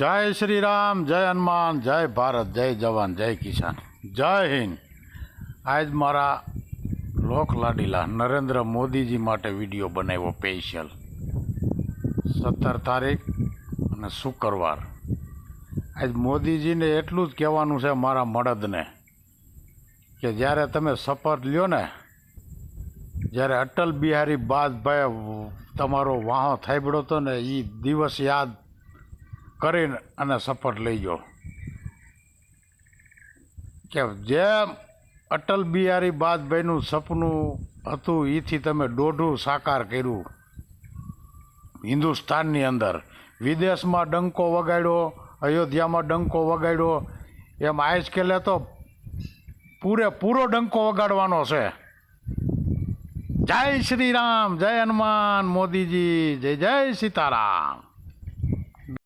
जय श्री राम, जय हनुमान, जय भारत, जय जवान, जय किसान, जय हिंद। आज मारा लोक लाडीला नरेंद्र मोदी जी माटे विडियो बनाव्यो स्पेशल 17 तारीख અને શુક્રવાર। आज मोदीजी ने एटलू ज कहेवानुं छे मारा मळदने के ज्यारे तमे शपथ ल्यो ने, ज्यारे अटल बिहारी वाजपेयी तमारो वाहो थाब्यो तो ने ई दिवस याद કરીને અને શપથ લઈજો કે જેમ અટલ બિહારી વાજપેયીનું સપનું હતું એથી તમે દોઢું સાકાર કર્યું હિન્દુસ્તાનની અંદર। વિદેશમાં ડંકો વગાડ્યો, અયોધ્યામાં ડંકો વગાડ્યો, એમ આજકાલે તો પૂરેપૂરો ડંકો વગાડવાનો છે। જય શ્રી રામ, જય હનુમાન, મોદીજી, જય જય સીતારામ।